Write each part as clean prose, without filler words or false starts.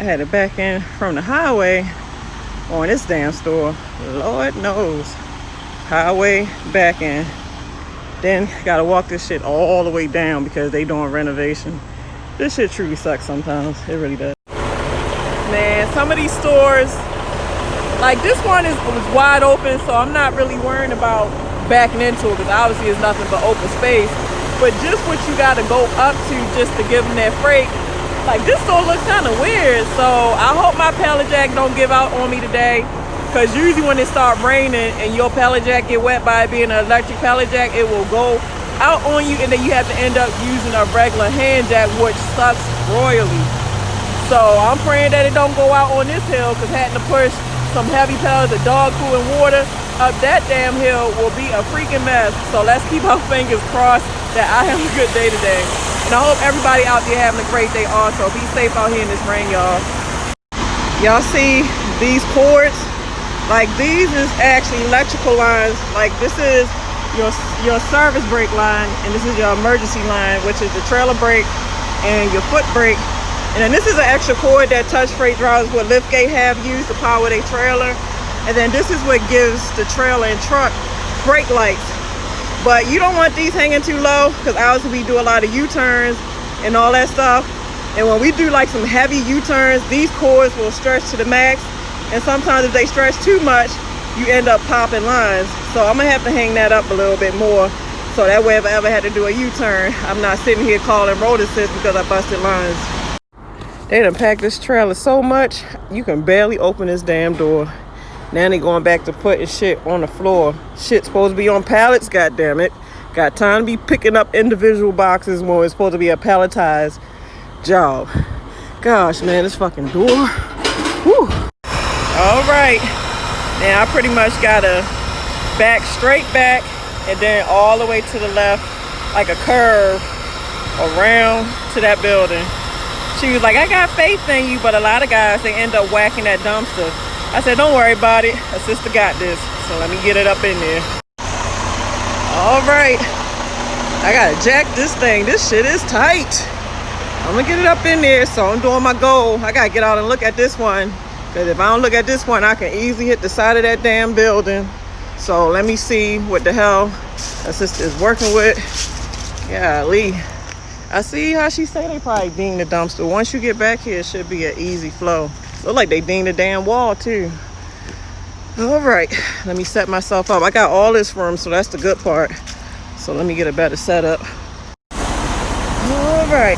had to back in from the highway on this damn store. Lord knows. Highway back in. Then gotta walk this shit all the way down because they doing renovation. This shit truly sucks sometimes. It really does. Man, some of these stores, like this one was wide open, so I'm not really worrying about backing into it because obviously it's nothing but open space. But just what you gotta go up to just to give them that freight, like this store looks kind of weird. So I hope my pallet jack don't give out on me today, because usually when it start raining and your pallet jack get wet by it being an electric pallet jack, it will go out on you and then you have to end up using a regular hand jack, which sucks royally. So I'm praying that it don't go out on this hill, because having to push some heavy pallets of dog food and water up that damn hill will be a freaking mess. So let's keep our fingers crossed that I have a good day today. And I hope everybody out there having a great day also. Be safe out here in this rain, y'all. Y'all see these cords? Like these is actually electrical lines. Like this is your service brake line, and this is your emergency line, which is the trailer brake and your foot brake. And then this is an extra cord that touch freight drivers with liftgate have used to power their trailer. And then this is what gives the trailer and truck brake lights. But you don't want these hanging too low, because obviously we do a lot of U-turns and all that stuff. And when we do like some heavy U-turns, these cords will stretch to the max. And sometimes if they stretch too much, you end up popping lines. So I'm gonna have to hang that up a little bit more, so that way if I ever had to do a U-turn, I'm not sitting here calling road assist because I busted lines. They done packed this trailer so much, you can barely open this damn door. Now they going back to putting shit on the floor. Shit's supposed to be on pallets, goddammit. Got time to be picking up individual boxes when it's supposed to be a palletized job. Gosh, man, this fucking door. Whew. All right. Now I pretty much gotta back straight back and then all the way to the left, like a curve around to that building. She was like, I got faith in you, but a lot of guys, they end up whacking that dumpster. I said, don't worry about it. A sister got this. So let me get it up in there. All right. I gotta jack this thing. This shit is tight. I'm gonna get it up in there, so I'm doing my goal. I gotta get out and look at this one, because if I don't look at this one, I can easily hit the side of that damn building. So let me see what the hell a sister is working with. Golly. I see how she say they probably ding the dumpster. Once you get back here, it should be an easy flow. Look like they ding the damn wall too. All right, let me set myself up. I got all this room, so that's the good part. So let me get a better setup. All right,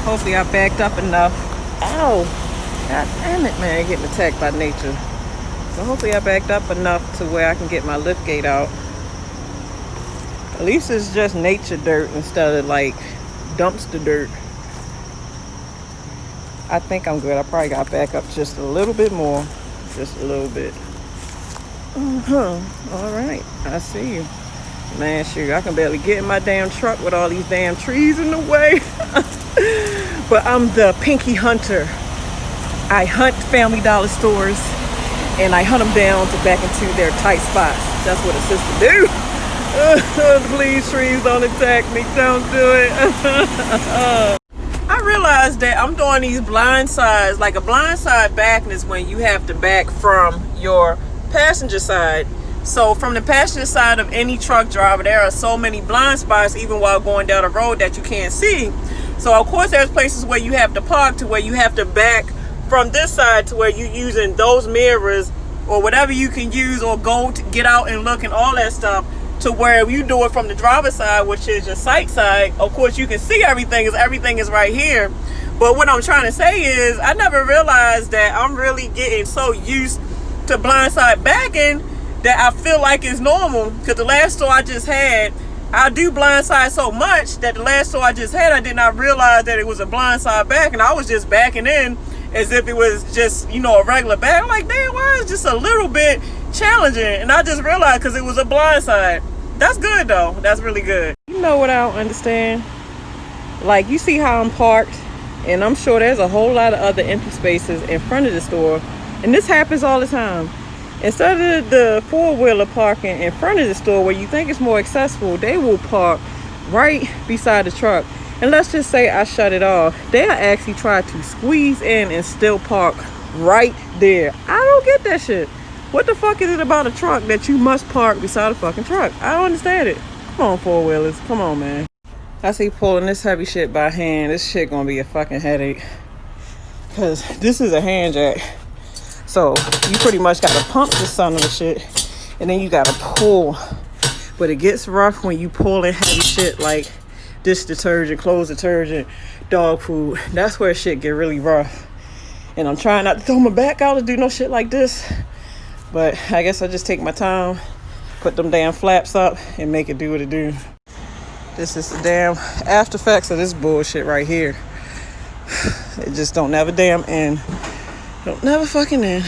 hopefully I backed up enough. Ow, god damn it, man, getting attacked by nature. So hopefully I backed up enough to where I can get my lift gate out. At least it's just nature dirt instead of like dumpster dirt. I think I'm good. I probably got back up just a little bit more. Just a little bit. All right. I see you. Man, shoot, I can barely get in my damn truck with all these damn trees in the way. But I'm the Pinky Hunter. I hunt Family Dollar stores and I hunt them down to back into their tight spots. That's what a sister do. Please, trees, don't attack me. Don't do it. I realized that I'm doing these blind sides. Like a blind side backing is when you have to back from your passenger side. So from the passenger side of any truck driver, there are so many blind spots even while going down a road that you can't see. So of course there's places where you have to park to where you have to back from this side to where you're using those mirrors or whatever you can use, or go to get out and look and all that stuff, to where you do it from the driver's side, which is your sight side. Of course you can see everything, as everything is right here. But what I'm trying to say is I never realized that I'm really getting so used to blindside backing that I feel like it's normal. Because the last store I just had, I do blindside so much that the last store I just had, I did not realize that it was a blindside back, and I was just backing in as if it was just, you know, a regular back. I'm like, damn, why is just a little bit challenging? And I just realized because it was a blindside. That's good though. That's really good. You know what I don't understand? Like, you see how I'm parked, and I'm sure there's a whole lot of other empty spaces in front of the store, and this happens all the time. Instead of the four-wheeler parking in front of the store where you think it's more accessible, they will park right beside the truck. and let's just say I shut it off, they'll actually try to squeeze in and still park right there. I don't get that shit. What the fuck is it about a truck that you must park beside a fucking truck? I don't understand it. Come on, four-wheelers. Come on, man. I see pulling this heavy shit by hand. This shit gonna be a fucking headache. Because this is a hand jack. So you pretty much gotta pump the son of the shit. And then you gotta pull. But it gets rough when you pull in heavy shit like dish detergent, clothes detergent, dog food. That's where shit get really rough. And I'm trying not to throw my back out to do no shit like this. But I guess I just take my time, put them damn flaps up, and make it do what it do. This is the damn after effects of this bullshit right here. It just don't never damn end. Don't never fucking end.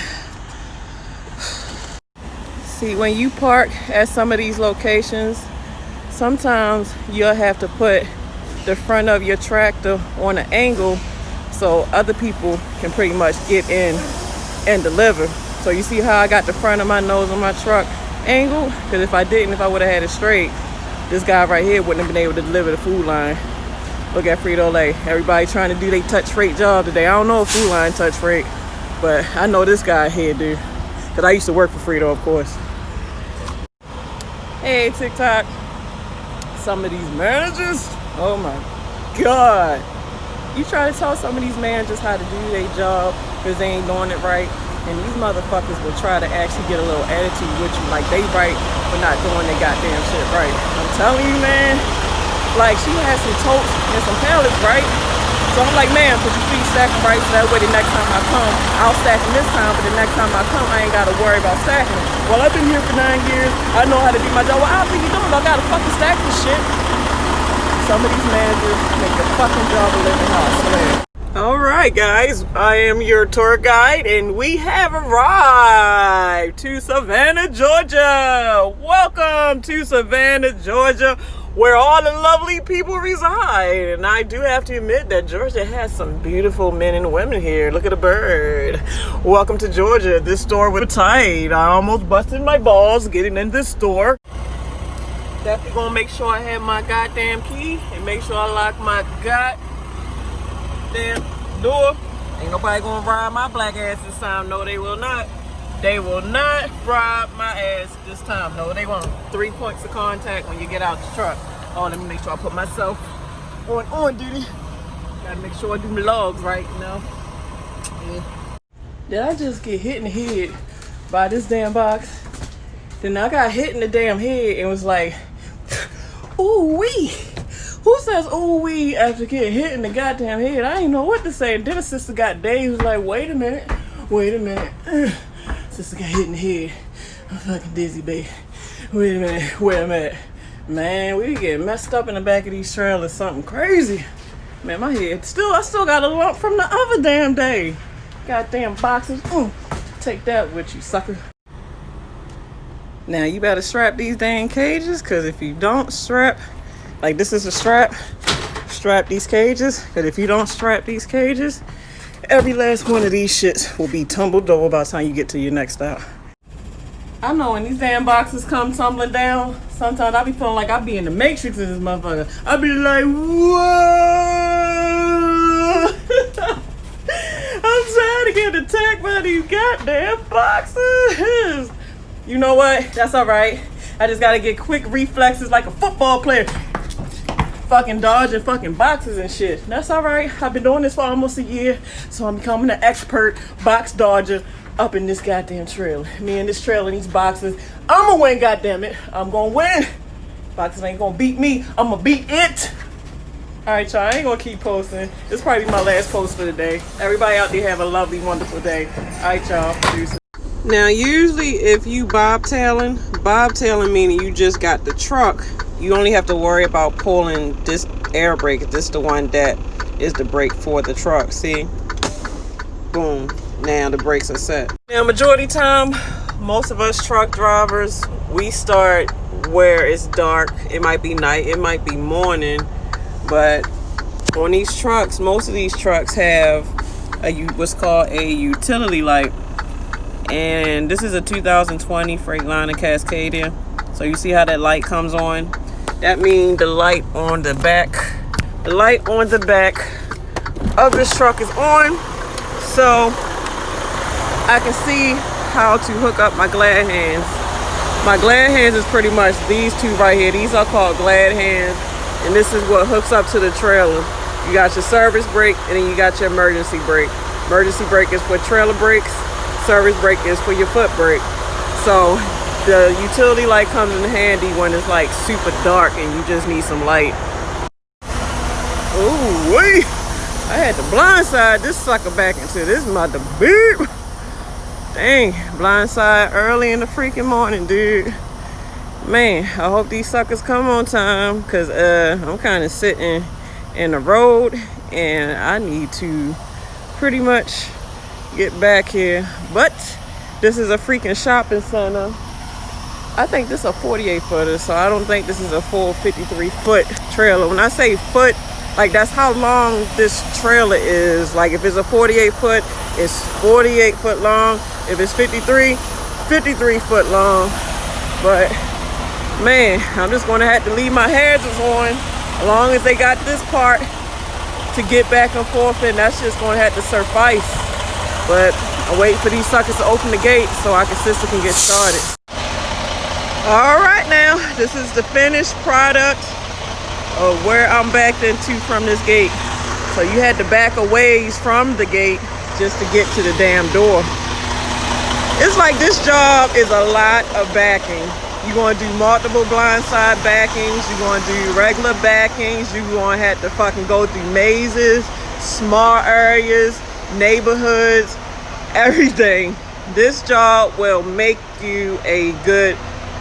See, when you park at some of these locations, sometimes you'll have to put the front of your tractor on an angle so other people can pretty much get in and deliver. So you see how I got the front of my nose on my truck angled? Because if I didn't, if I would have had it straight, this guy right here wouldn't have been able to deliver the food line. Look at Frito-Lay. Everybody trying to do their touch freight job today. I don't know if food line touch freight, but I know this guy here do. Because I used to work for Frito, of course. Hey, TikTok. Some of these managers, oh my God. You try to tell some of these managers how to do their job because they ain't doing it right. And these motherfuckers will try to actually get a little attitude with you like they right for not doing their goddamn shit right. I'm telling you, man, like she has some totes and some pallets, right? So I'm like, man, put your feet stacking right so that way the next time I come, I'll stack them this time, but the next time I come, I ain't got to worry about stacking them. Well, I've been here for 9 years. I know how to do my job. Well, I don't think you don't. I got to fucking stack this shit. Some of these managers make the fucking job a living hell, I swear. All right, guys, I am your tour guide, and we have arrived to Savannah, Georgia. Welcome to Savannah, Georgia, where all the lovely people reside. And I do have to admit that Georgia has some beautiful men and women here. Look at a bird. Welcome to Georgia. This store was tight. I almost busted my balls getting in this store. Definitely gonna make sure I have my goddamn key and make sure I lock my goddamn door. Ain't nobody gonna rob my black ass this time. No, they will not. They will not rob my ass this time. No, they won't. 3 points of contact when you get out the truck. Oh, let me make sure I put myself on duty. Gotta make sure I do my logs right, you know. Yeah. Did I just get hit in the head by this damn box? Then I got hit in the damn head and was like, ooh wee. Who says ooh wee after getting hit in the goddamn head? I didn't know what to say. And then the sister got Dave was like, wait a minute. Sister got hit in the head. I'm fucking dizzy, babe. Wait a minute. Man, we get messed up in the back of these trailers. Something crazy. Man, my head I still got a lump from the other damn day. Goddamn boxes. Take that with you, sucker. Now you better strap these dang cages, because if you don't strap, like this is a strap these cages, because if you don't strap these cages, every last one of these shits will be tumbled over by the time you get to your next stop. I know when these damn boxes come tumbling down, sometimes I be feeling like I be in the Matrix in this motherfucker. I be like, whoa! I'm trying to get attacked by these goddamn boxes. You know what? That's all right. I just gotta get quick reflexes like a football player. Fucking dodging fucking boxes and shit. That's all right. I've been doing this for almost a year, so I'm becoming an expert box dodger up in this goddamn trailer. Me and this trailer and these boxes. I'm gonna win, goddammit. I'm gonna win. Boxes ain't gonna beat me. I'm gonna beat it. All right, y'all. I ain't gonna keep posting. This probably be my last post for the day. Everybody out there have a lovely, wonderful day. All right, y'all. Producers. Now, usually if you bobtailing meaning you just got the truck, you only have to worry about pulling this air brake. This is the one that is the brake for the truck. See? Boom. Now the brakes are set. Now, majority time, most of us truck drivers, we start where it's dark. It might be night, it might be morning, but on these trucks, most of these trucks have what's called a utility light. And this is a 2020 Freightliner Cascadia. So you see how that light comes on? That means the light on the back The light on the back of this truck is on, so I can see how to hook up my glad hands. My glad hands is pretty much these two right here. These are called glad hands, and this is what hooks up to the trailer. You got your service brake, and then you got your emergency brake. Emergency brake is for trailer brakes. Service brake is for your foot brake. So the utility light comes in handy when it's like super dark and you just need some light. Ooh, wait! I had to blindside this sucker back into this mother beep. Dang, blindside early in the freaking morning, dude. Man, I hope these suckers come on time, because I'm kind of sitting in the road and I need to pretty much get back here. But this is a freaking shopping center. I think this is a 48 footer, so I don't think this is a full 53 foot trailer. When I say foot, like that's how long this trailer is. Like if it's a 48 foot, it's 48 foot long. If it's 53, 53 foot long. But man, I'm just gonna have to leave my hazards on as long as they got this part to get back and forth, and that's just gonna have to suffice. But I'm waiting for these suckers to open the gate so our sister can get started. All right, now this is the finished product of where I'm backed into from this gate. So you had to back a ways from the gate just to get to the damn door. It's like this job is a lot of backing. You're going to do multiple blindside backings. You're going to do regular backings. You're going to have to fucking go through mazes, small areas, neighborhoods, everything. This job will make you a good,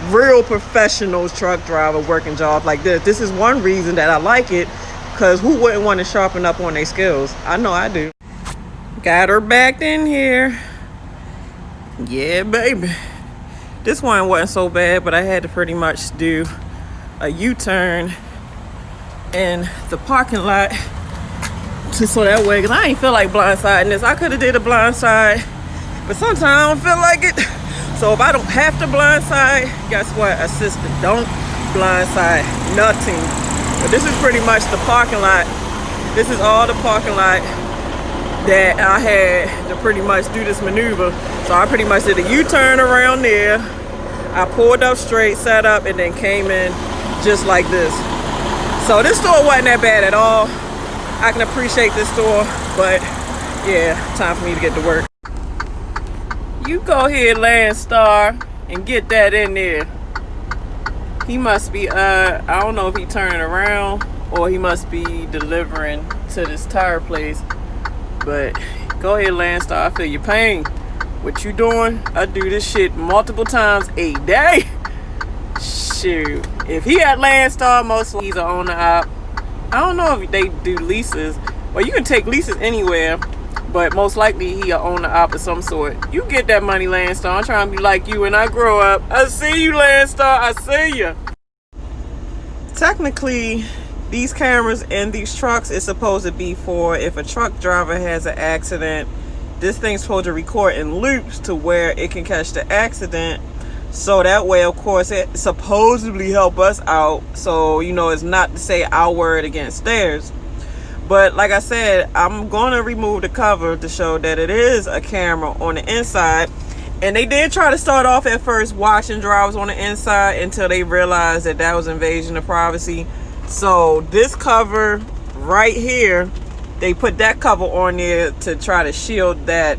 real professional truck driver working jobs like this. This is one reason that I like it, because who wouldn't want to sharpen up on their skills? I know I do. Got her backed in here. Yeah, baby. This one wasn't so bad, but I had to pretty much do a U-turn in the parking lot so that way, because I ain't feel like blindsiding this. I could have did a blindside, but sometimes I don't feel like it. So if I don't have to blindside, guess what? Assistant, don't blindside nothing. But this is pretty much the parking lot. This is all the parking lot that I had to pretty much do this maneuver. So I pretty much did a U-turn around there. I pulled up straight, set up, and then came in just like this. So this store wasn't that bad at all. I can appreciate this store, but yeah, time for me to get to work. You go ahead, Landstar, and get that in there. He must be, I don't know if he turned around or he must be delivering to this tire place. But go ahead, Landstar, I feel your pain. What you doing? I do this shit multiple times a day. Shoot. If he at Landstar, most likely he's an owner op. I don't know if they do leases. Well, you can take leases anywhere, but most likely he a owner op of some sort. You get that money, Landstar. I'm trying to be like you when I grow up. I see you, Landstar. I see you. Technically, these cameras in these trucks is supposed to be for if a truck driver has an accident. This thing's supposed to record in loops to where it can catch the accident. So that way, of course, it supposedly help us out. So, you know, it's not to say our word against theirs. But like I said, I'm going to remove the cover to show that it is a camera on the inside. And they did try to start off at first watching drivers on the inside until they realized that that was invasion of privacy. So this cover right here, they put that cover on there to try to shield that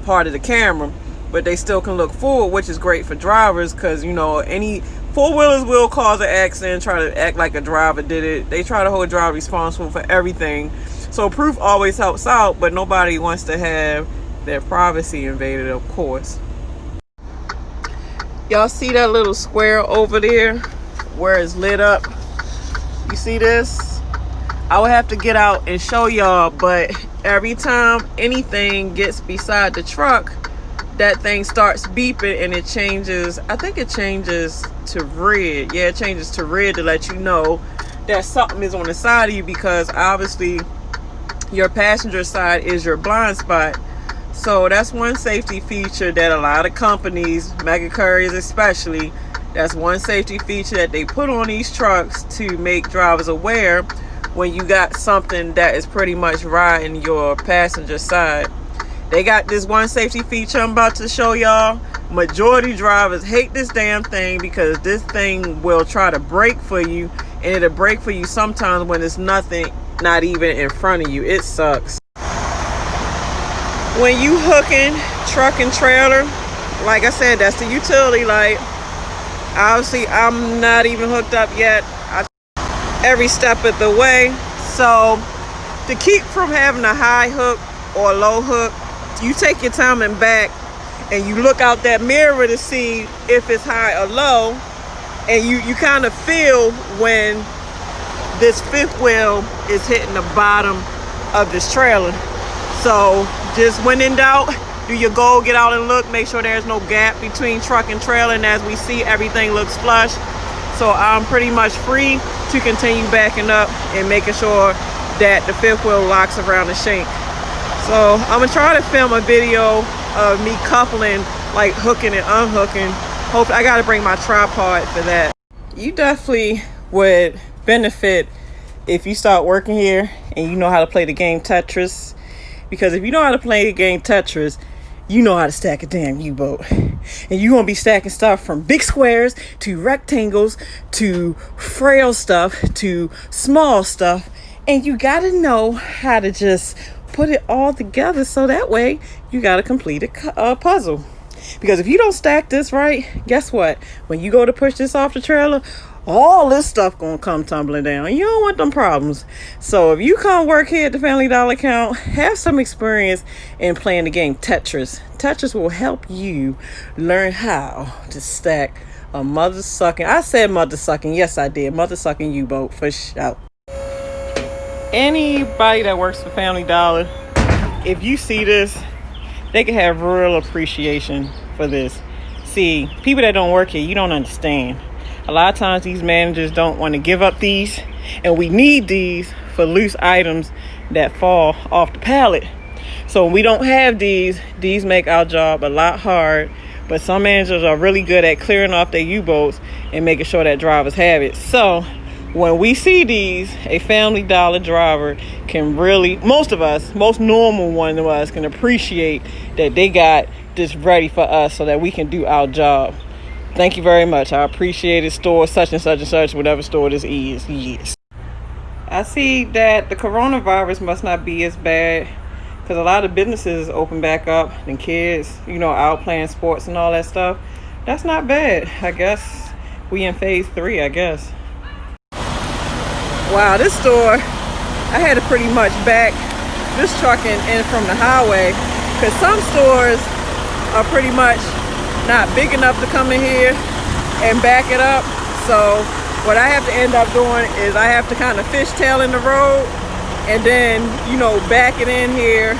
part of the camera, but they still can look forward, which is great for drivers, because you know any four-wheelers will cause an accident, try to act like a driver did it. They try to hold a driver responsible for everything. So proof always helps out, but nobody wants to have their privacy invaded, of course. Y'all see that little square over there where it's lit up? You see this? I would have to get out and show y'all, but every time anything gets beside the truck, that thing starts beeping and it changes. I think it changes to red. Yeah, it changes to red to let you know that something is on the side of you, because obviously your passenger side is your blind spot. So that's one safety feature that a lot of companies, mega couriers especially, that's one safety feature that they put on these trucks to make drivers aware when you got something that is pretty much riding your passenger side. They got this one safety feature I'm about to show y'all. Majority drivers hate this damn thing because this thing will try to brake for you, and it'll brake for you sometimes when it's nothing, not even in front of you. It sucks. When you hooking truck and trailer, like I said, that's the utility light. Obviously, I'm not even hooked up yet. Every step of the way. So to keep from having a high hook or a low hook, you take your time and back, and you look out that mirror to see if it's high or low, and you kind of feel when this fifth wheel is hitting the bottom of this trailer. So just when in doubt, do your goal, get out and look, make sure there's no gap between truck and trailer, and as we see, everything looks flush. So I'm pretty much free to continue backing up and making sure that the fifth wheel locks around the shank. So I'm gonna try to film a video of me coupling, like hooking and unhooking. Hope I gotta bring my tripod for that. You definitely would benefit if you start working here and you know how to play the game Tetris. Because if you know how to play the game Tetris, you know how to stack a damn U-boat. And you're gonna be stacking stuff from big squares to rectangles to frail stuff to small stuff. And you gotta know how to just put it all together so that way you got a completed puzzle. Because if you don't stack this right, guess what? When you go to push this off the trailer, all this stuff gonna come tumbling down. You don't want them problems. So if you come work here at the Family Dollar Account, have some experience in playing the game Tetris. Tetris will help you learn how to stack a mother-sucking, I said mother-sucking, yes I did, mother-sucking U-boat for sure. Anybody that works for Family Dollar, if you see this, they can have real appreciation for this. See, people that don't work here, you don't understand. A lot of times these managers don't want to give up these, and we need these for loose items that fall off the pallet. So when we don't have these make our job a lot hard. But some managers are really good at clearing off their U-boats and making sure that drivers have it. So when we see these, a Family Dollar driver can really, most normal one of us can appreciate that they got this ready for us so that we can do our job. Thank you very much. I appreciate it. Store such and such and such, whatever store this is. Yes. I see that the coronavirus must not be as bad because a lot of businesses open back up and kids, out playing sports and all that stuff. That's not bad. I guess we in phase 3, I guess. Wow, this store, I had to pretty much back this truck in from the highway because some stores are pretty much not big enough to come in here and back it up. So what I have to end up doing is I have to kind of fishtail in the road and then back it in here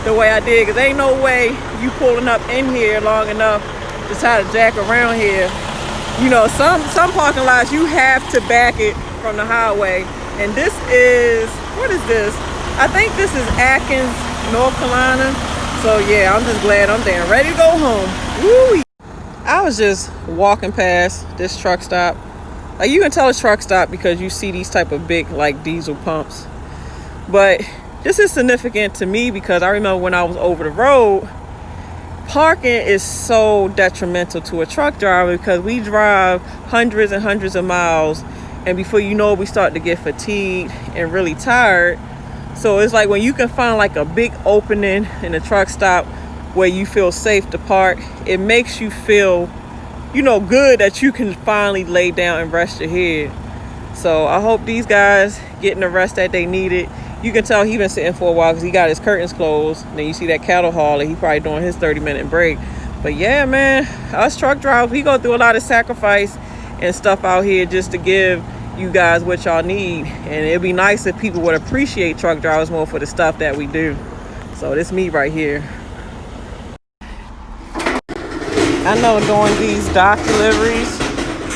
the way I did, because ain't no way you pulling up in here long enough to try to jack around here. Some parking lots you have to back it from the highway, and this is, what is this? I think this is Atkins, North Carolina. So yeah, I'm just glad I'm damn ready to go home. Woo! I was just walking past this truck stop. Like, you can tell it's truck stop because you see these type of big diesel pumps. But this is significant to me because I remember when I was over the road, parking is so detrimental to a truck driver because we drive hundreds and hundreds of miles, and before you know it, we start to get fatigued and really tired. So it's like when you can find like a big opening in a truck stop where you feel safe to park, it makes you feel, good that you can finally lay down and rest your head. So I hope these guys getting the rest that they needed. You can tell he been sitting for a while because he got his curtains closed. Then you see that cattle hauler, he probably doing his 30-minute break. But yeah, man, us truck drivers, we go through a lot of sacrifice and stuff out here just to give you guys what y'all need. And it'd be nice if people would appreciate truck drivers more for the stuff that we do. So this me right here. I know doing these dock deliveries,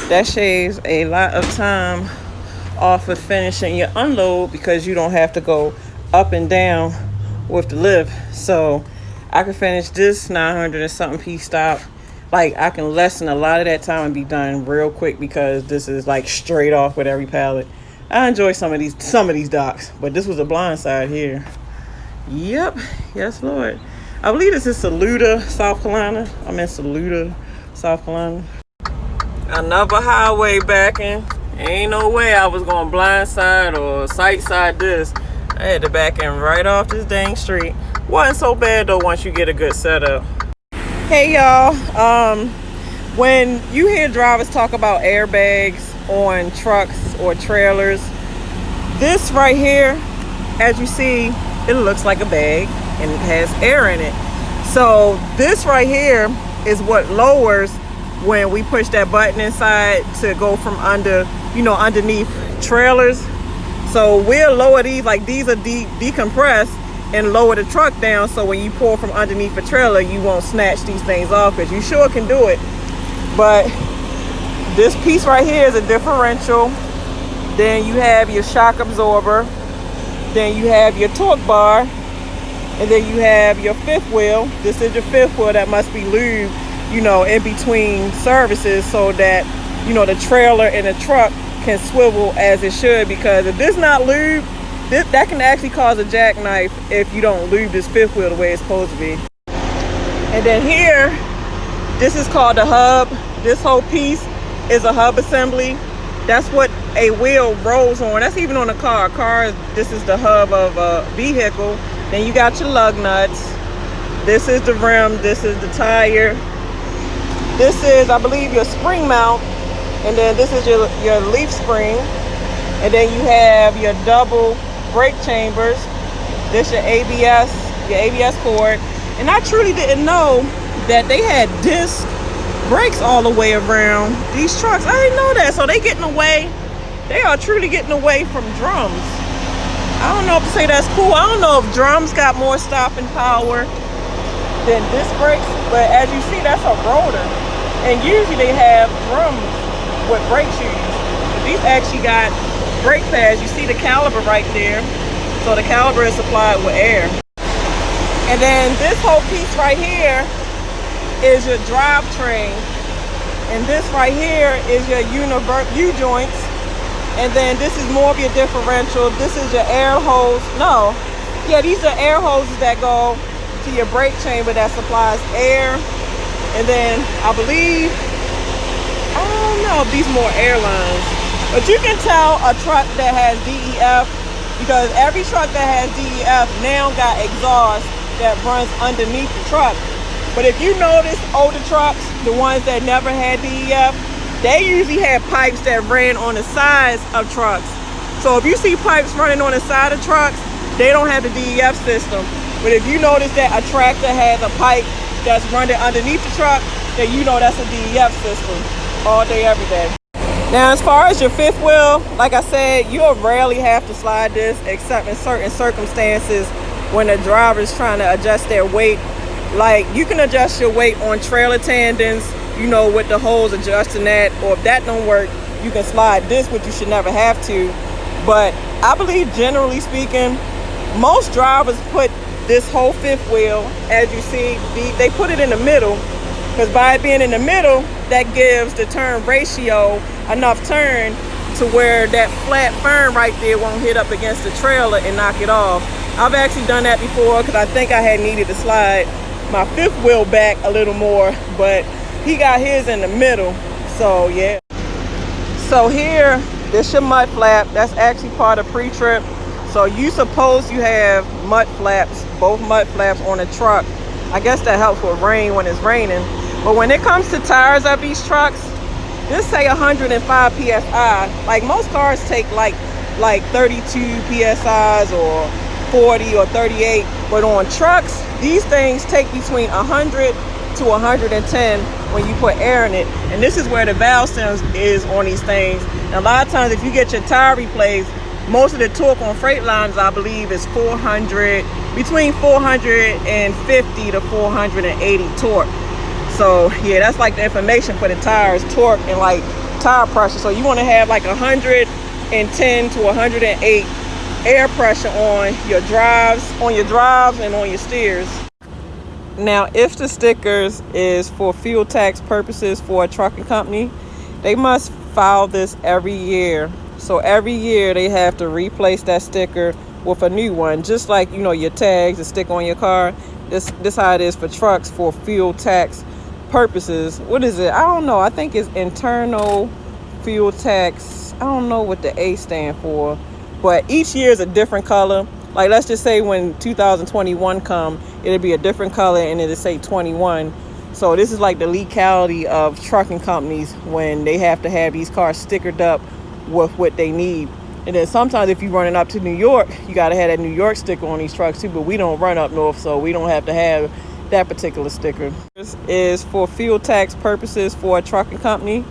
that shaves a lot of time off of finishing your unload because you don't have to go up and down with the lift. So I can finish this 900 and something piece stop. Like, I can lessen a lot of that time and be done real quick because this is like straight off with every pallet. I enjoy some of these docks, but this was a blind side here. Yep, yes Lord. I believe this is Saluda, South Carolina. I'm in Saluda, South Carolina. Another highway backing. Ain't no way I was going blindside or sight side this. I had to back in right off this dang street. Wasn't so bad though once you get a good setup. Hey y'all, when you hear drivers talk about airbags on trucks or trailers, this right here, as you see, it looks like a bag and it has air in it. So this right here is what lowers when we push that button inside to go from under, you know, underneath trailers. So we'll lower these, like these are decompressed, and lower the truck down, so when you pull from underneath a trailer, you won't snatch these things off, because you sure can do it. But this piece right here is a differential. Then you have your shock absorber. Then you have your torque bar. And then you have your fifth wheel. This is your fifth wheel that must be lubed, you know, in between services, so that, you know, the trailer and the truck can swivel as it should, because if this not lubed, that can actually cause a jackknife if you don't lube this fifth wheel the way it's supposed to be. And then here, this is called the hub. This whole piece is a hub assembly. That's what a wheel rolls on. That's even on a car. This is the hub of a vehicle. Then you got your lug nuts. This is the rim. This is the tire. This is, I believe, your spring mount. And then this is your leaf spring. And then you have your double brake chambers. This your ABS cord. And I truly didn't know that they had disc brakes all the way around these trucks. I didn't know that. So they are truly getting away from drums. I don't know if to say that's cool. I don't know if drums got more stopping power than disc brakes, but as you see, that's a rotor. And usually they have drums with brake shoes. But these actually got brake pads. You see the caliper right there. So the caliper is supplied with air. And then this whole piece right here is your drivetrain. And this right here is your U-joints. And then this is more of your differential. This is your air hose. No. Yeah, these are air hoses that go to your brake chamber that supplies air. And then I believe, I don't know if these more airlines, but you can tell a truck that has DEF, because every truck that has DEF now got exhaust that runs underneath the truck. But if you notice older trucks, the ones that never had DEF, they usually had pipes that ran on the sides of trucks. So if you see pipes running on the side of trucks, they don't have the DEF system. But if you notice that a tractor has a pipe that's running underneath the truck, then you know that's a DEF system all day, every day. Now, as far as your fifth wheel, like I said, you'll rarely have to slide this except in certain circumstances when the driver's trying to adjust their weight. Like, you can adjust your weight on trailer tandons, you know, with the holes adjusting that, or if that don't work, you can slide this, which you should never have to. But I believe, generally speaking, most drivers put this whole fifth wheel, as you see, they put it in the middle, because by it being in the middle, that gives the turn ratio enough turn to where that flat firm right there won't hit up against the trailer and knock it off. I've actually done that before, because I think I had needed to slide my fifth wheel back a little more, but he got his in the middle. So yeah. So here, this your mud flap. That's actually part of pre-trip. So you suppose you have mud flaps, both mud flaps on a truck. I guess that helps with rain when it's raining. But when it comes to tires of these trucks, this say 105 PSI. Like most cars take like 32 PSIs or 40 or 38. But on trucks, these things take between 100 to 110 when you put air in it. And this is where the valve stems is on these things. And a lot of times if you get your tire replaced, most of the torque on Freightlines, I believe, is between 450 to 480 torque. So yeah, that's like the information for the tires, torque and like tire pressure. So you want to have like 110 to 108 air pressure on your drives and on your steers. Now, if the stickers is for fuel tax purposes for a trucking company, they must file this every year. So every year they have to replace that sticker with a new one, just like, you know, your tags that stick on your car. This how it is for trucks for fuel tax purposes. What is it? I don't know. I think it's internal fuel tax. I don't know what the A stand for, but each year is a different color. Like, let's just say when 2021 come, it'll be a different color and it'll say 21. So this is like the legality of trucking companies when they have to have these cars stickered up with what they need. And then sometimes if you're running up to New York, you got to have that New York sticker on these trucks too, but we don't run up north, so we don't have to have that particular sticker. This is for fuel tax purposes for a trucking company.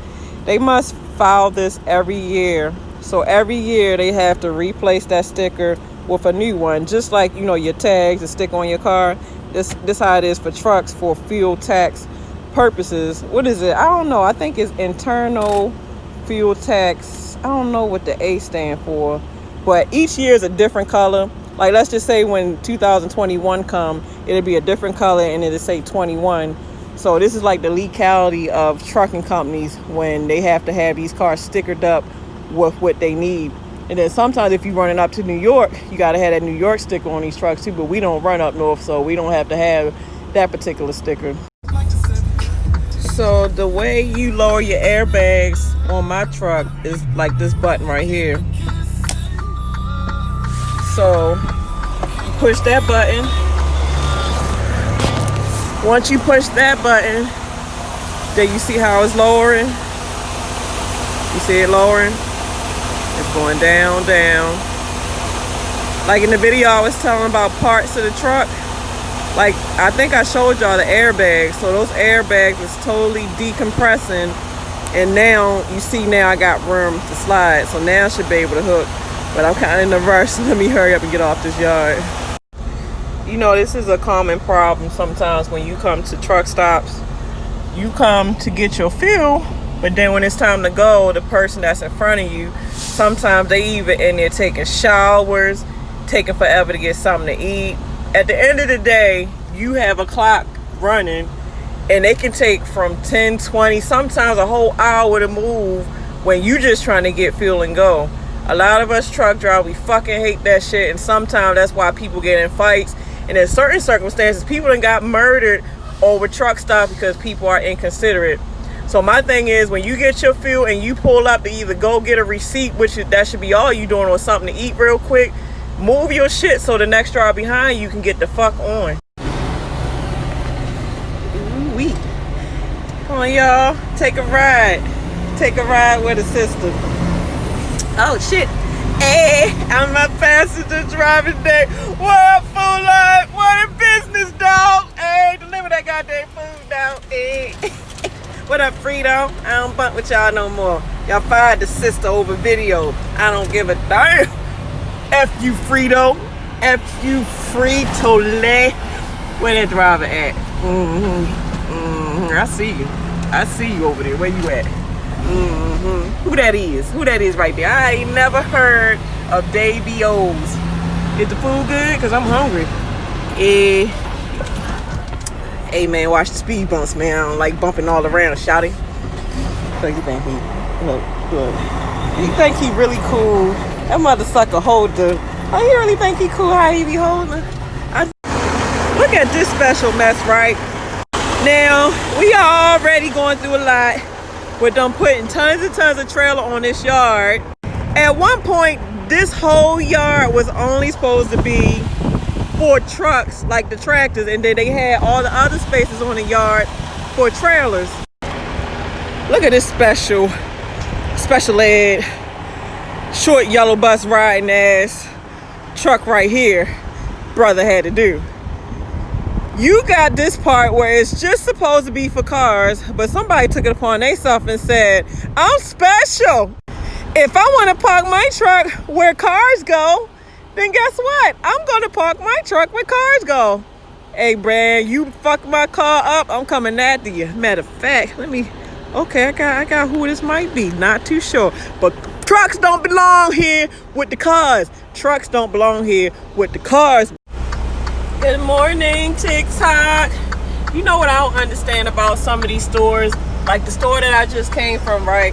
They must file this every year. So every year they have to replace that sticker with a new one, just like, you know, your tags that stick on your car. This how it is for trucks for fuel tax purposes. What is it? I don't know. I think it's internal fuel tax. I don't know what the A stand for, but each year is a different color. Like, let's just say when 2021 come, it'll be a different color and it'll say 21. So this is like the legality of trucking companies when they have to have these cars stickered up with what they need. And then sometimes if you're running up to New York, you got to have that New York sticker on these trucks too, but we don't run up north, so we don't have to have that particular sticker. So the way you lower your airbags on my truck is like this button right here. So you push that button. Once you push that button, then you see how it's lowering. You see it lowering? It's going down, down. Like in the video I was telling about parts of the truck. Like, I think I showed y'all the airbags. So those airbags is totally decompressing. And now, you see now I got room to slide. So now I should be able to hook. But I'm kind of in a rush, so let me hurry up and get off this yard. You know, this is a common problem sometimes when you come to truck stops. You come to get your fuel, but then when it's time to go, the person that's in front of you, sometimes they even in there taking showers, taking forever to get something to eat. At the end of the day, you have a clock running and they can take from 10, 20, sometimes a whole hour to move when you just trying to get fuel and go. A lot of us truck drivers, we fucking hate that shit, and sometimes that's why people get in fights. And in certain circumstances, people done got murdered over truck stops because people are inconsiderate. So my thing is, when you get your fuel and you pull up to either go get a receipt, which that should be all you doing, or something to eat real quick, move your shit so the next driver behind you can get the fuck on. Ooh-wee. Come on, y'all. Take a ride. Take a ride with a sister. Oh, shit. Hey, I'm my passenger driving day. What up, fool life? What a business, dog. Hey, deliver that goddamn food, dog. Hey. What up, Frito? I don't bump with y'all no more. Y'all fired the sister over video. I don't give a damn. F you, Frito. F you, Frito-Lay. Where that driver at? I see you. I see you over there. Where you at? Who that is? Who that is right there? I ain't never heard of Davy O's. Is the food good? Because I'm hungry. Hey, man, watch the speed bumps, man. I don't like bumping all around, shouty. So you think he... Look. You think he really cool? That mother sucker hold the... Oh, you really think he cool how he be holding? Look at this special mess, right? Now, we are already going through a lot with them putting tons and tons of trailer on this yard. At one point, this whole yard was only supposed to be for trucks, like the tractors, and then they had all the other spaces on the yard for trailers. Look at this special ed, short yellow bus riding ass truck right here brother had to do. You got this part where it's just supposed to be for cars, but somebody took it upon themselves and said, I'm special. If I want to park my truck where cars go, then guess what? I'm going to park my truck where cars go. Hey, Brad, you fuck my car up, I'm coming after you. Matter of fact, okay, I got who this might be. Not too sure. But trucks don't belong here with the cars. Trucks don't belong here with the cars. Good morning, TikTok. You know what I don't understand about some of these stores? Like the store that I just came from, right?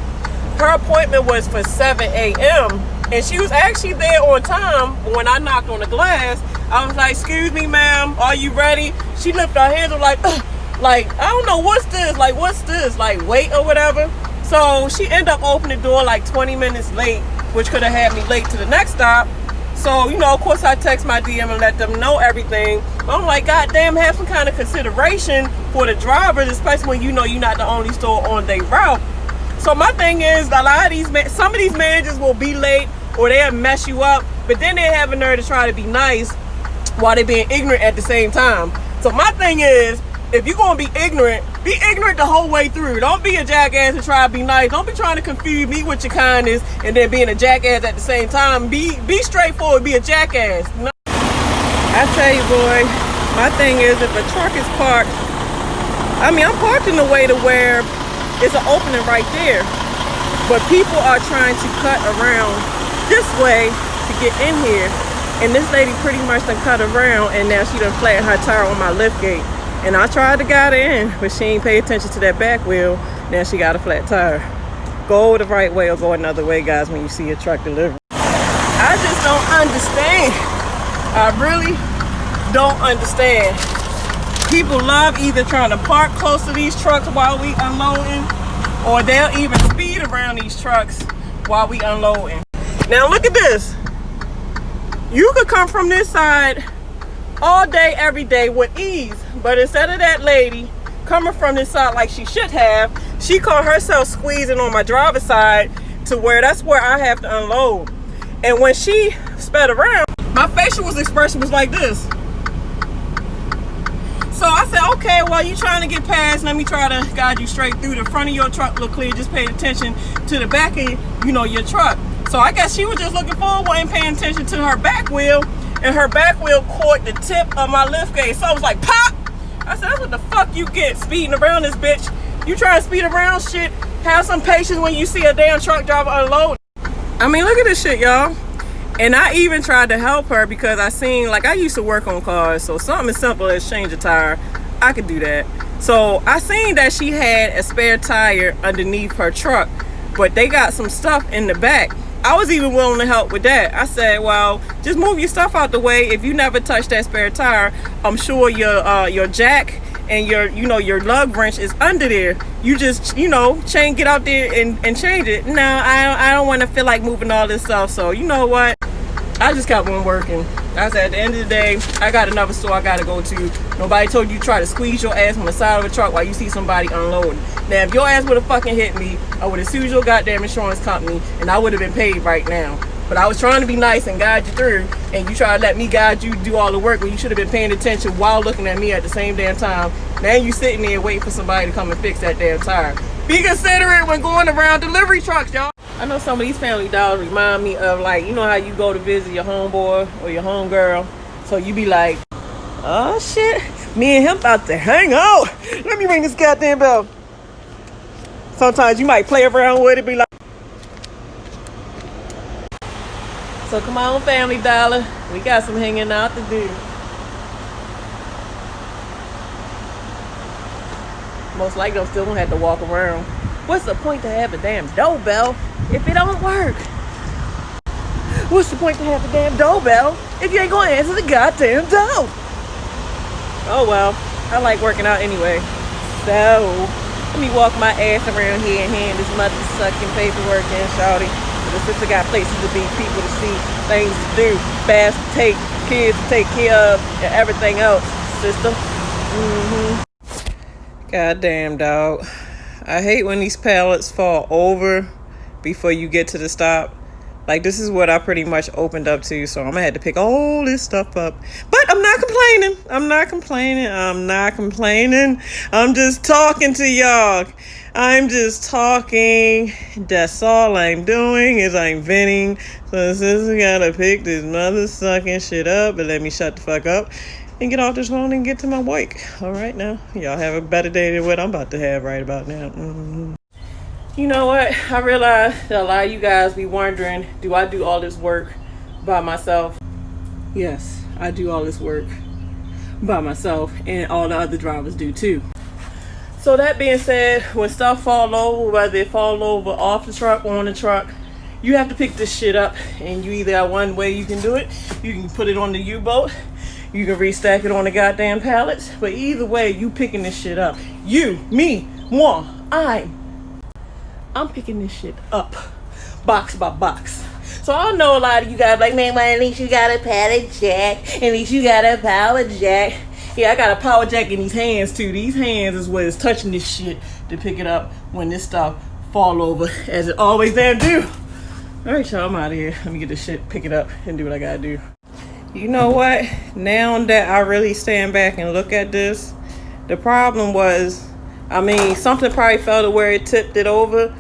her appointment was for 7 a.m. and she was actually there on time. When I knocked on the glass, I was like, excuse me, ma'am, are you ready? She lifted her hands and like, I don't know, what's this? Like, wait or whatever. So she ended up opening the door like 20 minutes late, which could have had me late to the next stop. So, you know, of course I text my DM and let them know everything. But I'm like, God damn, have some kind of consideration for the drivers, especially when you know you're not the only store on their route. So my thing is, a lot of these, some of these managers will be late or they'll mess you up, but then they have a nerve to try to be nice while they're being ignorant at the same time. So my thing is, if you're gonna be ignorant the whole way through. Don't be a jackass and try to be nice. Don't be trying to confuse me with your kindness and then being a jackass at the same time. Be straightforward, be a jackass. No. I tell you, boy, my thing is, if a truck is parked, I mean, I'm parked in a way to where it's an opening right there, but people are trying to cut around this way to get in here, and this lady pretty much done cut around, and now she done flattened her tire on my lift gate. And I tried to guide her in, but she ain't pay attention to that back wheel. Now she got a flat tire. Go the right way or go another way, guys, when you see a truck delivery. I just don't understand. I really don't understand. People love either trying to park close to these trucks while we unloading, or they'll even speed around these trucks while we unloading. Now look at this. You could come from this side all day, every day with ease. But instead of that lady coming from this side like she should have, she caught herself squeezing on my driver's side to where that's where I have to unload. And when she sped around, my facial expression was like this. So I said, okay, while you trying to get past, let me try to guide you straight through. The front of your truck look clear. Just pay attention to the back of, your truck. So I guess she was just looking forward, wasn't paying attention to her back wheel. And her back wheel caught the tip of my lift gate. So I was like, pop! I said, that's what the fuck you get speeding around this bitch. You try to speed around shit, have some patience when you see a damn truck driver unload. I mean, look at this shit, y'all. And I even tried to help her because I seen, like, I used to work on cars. So something as simple as change a tire, I could do that. So I seen that she had a spare tire underneath her truck, but they got some stuff in the back. I was even willing to help with that. I said, well, just move your stuff out the way. If you never touch that spare tire, I'm sure your jack and your lug wrench is under there. You just, get out there and change it. No, I don't want to feel like moving all this stuff. So you know what? I just kept on working. I said, at the end of the day, I got another store I got to go to. Nobody told you to try to squeeze your ass on the side of a truck while you see somebody unloading. Now, if your ass would have fucking hit me, I would have sued your goddamn insurance company, and I would have been paid right now. But I was trying to be nice and guide you through, and you try to let me guide you do all the work when you should have been paying attention while looking at me at the same damn time. Now you sitting there waiting for somebody to come and fix that damn tire. Be considerate when going around delivery trucks, y'all. I know some of these Family Dollars remind me of, like, how you go to visit your homeboy or your homegirl. So you be like, oh shit, me and him about to hang out. Let me ring this goddamn bell. Sometimes you might play around with it, be like. So come on, Family Dollar. We got some hanging out to do. Most likely I'm still gonna have to walk around. What's the point to have a damn doorbell if it don't work? What's the point to have a damn doorbell if you ain't gonna answer the goddamn door? Oh well, I like working out anyway. So, let me walk my ass around here and hand this mother-sucking paperwork in, shawty. The sister got places to be, people to see, things to do, baths to take, kids to take care of, and everything else, sister. Goddamn, dog. I hate when these pallets fall over before you get to the stop. Like, this is what I pretty much opened up to, so I'm gonna have to pick all this stuff up. But I'm not complaining. I'm just talking to y'all. I'm just talking. That's all I'm doing is I'm venting. So since I gotta pick this mother-sucking shit up and let me shut the fuck up and get off this phone and get to my work. All right, now. Y'all have a better day than what I'm about to have right about now. You know what? I realize that a lot of you guys be wondering, do I do all this work by myself? Yes, I do all this work by myself, and all the other drivers do too. So that being said, when stuff fall over, whether it fall over off the truck or on the truck, you have to pick this shit up. And you either got one way you can do it. You can put it on the U-boat. You can restack it on the goddamn pallets. But either way, you picking this shit up. You, me, moi, I'm picking this shit up. Box by box. So I know a lot of you guys like, man, well, at least you got a pallet jack. At least you got a power jack. Yeah, I got a power jack in these hands too. These hands is what is touching this shit to pick it up when this stuff fall over, as it always damn do. All right, y'all, I'm out of here. Let me get this shit, pick it up, and do what I gotta do. You know what? Now that I really stand back and look at this, the problem was, I mean, something probably fell to where it tipped it over.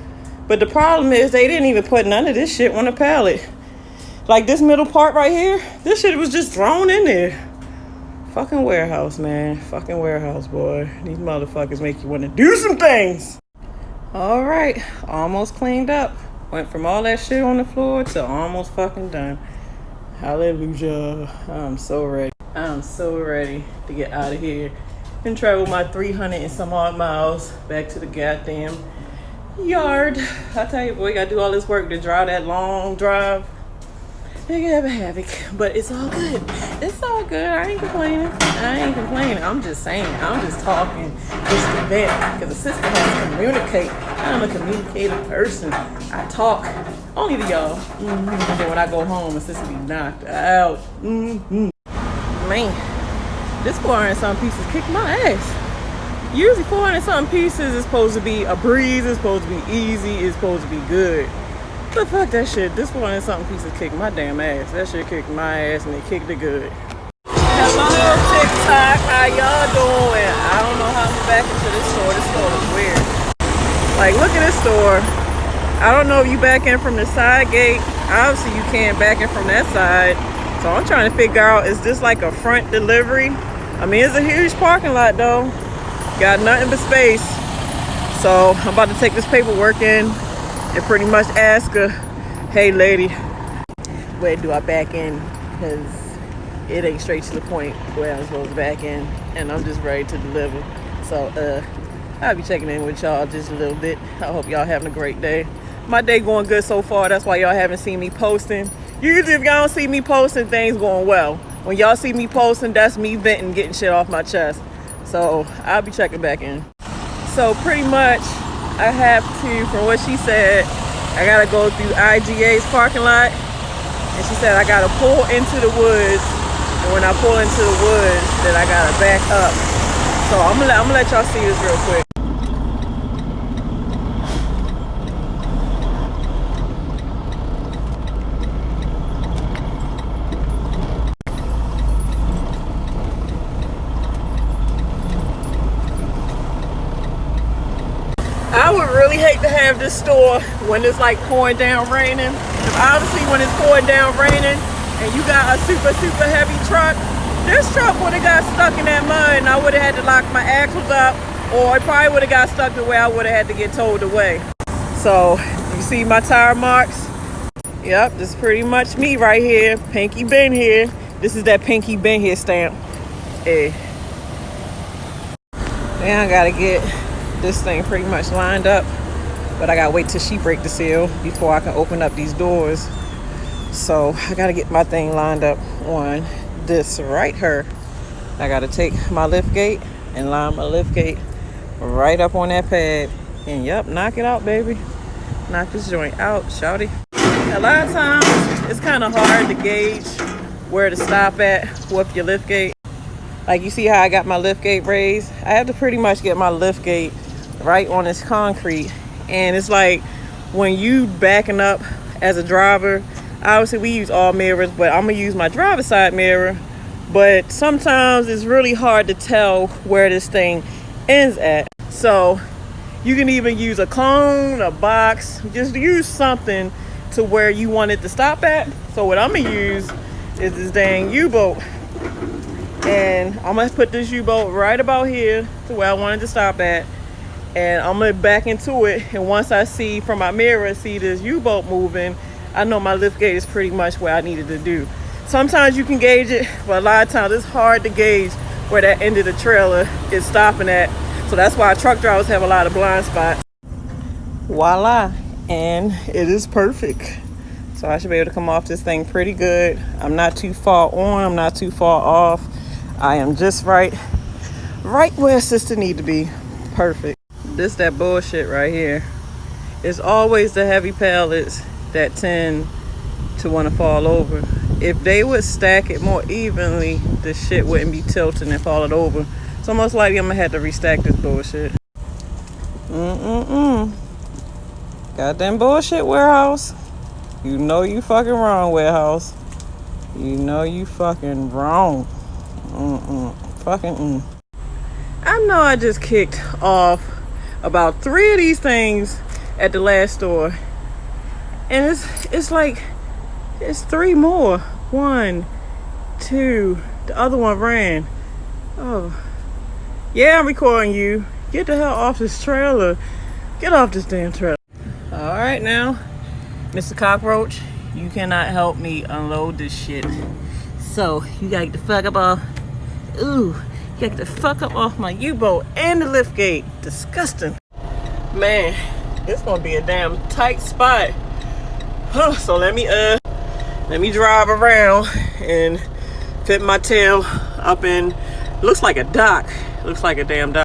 But the problem is they didn't even put none of this shit on the pallet. Like this middle part right here, this shit was just thrown in there. Fucking warehouse, man. Fucking warehouse, boy. These motherfuckers make you want to do some things. All right, almost cleaned up. Went from all that shit on the floor to almost fucking done. Hallelujah. I'm so ready. I'm so ready to get out of here and travel my 300 and some odd miles back to the goddamn yard. I tell you, boy, you gotta do all this work to drive that long drive. You can have a havoc, but it's all good. It's all good. I ain't complaining. I'm just saying. I'm just talking just to vent, because the sister has to communicate. I'm a communicative person. I talk only to y'all. And then when I go home, my sister be knocked out. Man, this 400 something pieces kicked my ass. Usually 400 something pieces is supposed to be a breeze. It's supposed to be easy. It's supposed to be good. But fuck that shit. This 400 something pieces kicked my damn ass. That shit kicked my ass and it kicked it good. Hello, TikTok. How y'all doing? I don't know how I'm back into this store. This store is weird. Like, look at this store. I don't know if you back in from the side gate. Obviously, you can't back in from that side. So I'm trying to figure out, is this like a front delivery? I mean, it's a huge parking lot though. Got nothing but space. So I'm about to take this paperwork in and pretty much ask her, hey lady, where do I back in? Because it ain't straight to the point where I'm supposed to back in, and I'm just ready to deliver. So I'll be checking in with y'all just a little bit. I hope y'all having a great day. My day going good so far. That's why y'all haven't seen me posting. Usually if y'all don't see me posting, things going well. When y'all see me posting, that's me venting, getting shit off my chest. So I'll be checking back in. So pretty much I have to, from what she said, I gotta go through IGA's parking lot, and she said I gotta pull into the woods, and when I pull into the woods, then I gotta back up. So I'm gonna let y'all see this real quick. I would really hate to have this store when it's like pouring down raining. Obviously when it's pouring down raining and you got a super heavy truck, this truck would have got stuck in that mud and I would have had to lock my axles up, or it probably would have got stuck to where I would have had to get towed away. So you see my tire marks? Yep, this is pretty much me right here. Pinky been here. This is that Pinky been here stamp. Hey. Now I gotta get this thing pretty much lined up, but I gotta wait till she break the seal before I can open up these doors. So I gotta get my thing lined up on this right here. I gotta take my lift gate and line my lift gate right up on that pad, and yep, knock it out, baby. Knock this joint out, shawty. A lot of times it's kind of hard to gauge where to stop at with your lift gate. Like you see how I got my lift gate raised? I have to pretty much get my lift gate right on this concrete. And it's like when you backing up as a driver, obviously we use all mirrors, but I'm gonna use my driver's side mirror. But sometimes it's really hard to tell where this thing ends at. So you can even use a cone, a box, just use something to where you want it to stop at. So what I'm gonna use is this dang U-boat. And I'm gonna put this U-boat right about here to where I wanted to stop at. And I'm gonna back into it, and once I see from my mirror, see this U-boat moving, I know my lift gate is pretty much where I needed to do. Sometimes you can gauge it, but a lot of times it's hard to gauge where that end of the trailer is stopping at. So that's why truck drivers have a lot of blind spots. Voila, and it is perfect. So I should be able to come off this thing pretty good. I'm not too far on, I'm not too far off. I am just right where sister need to be. Perfect. This that bullshit right here. It's always the heavy pallets that tend to want to fall over. If they would stack it more evenly, the shit wouldn't be tilting and falling over. So most likely I'm gonna have to restack this bullshit. Goddamn bullshit warehouse. You know you fucking wrong, warehouse. You know you fucking wrong. I know I just kicked off about 3 of these things at the last store. And it's like, it's 3 more. 1, 2, the other one ran. Oh. Yeah, I'm recording you. Get the hell off this trailer. Get off this damn trailer. All right now, Mr. Cockroach, you cannot help me unload this shit. So you gotta get the fuck up off. Ooh, you gotta get the fuck up off my U-boat and the lift gate. Disgusting. Man, it's gonna be a damn tight spot. So let me drive around and fit my tail up in, looks like a dock. Looks like a damn dock.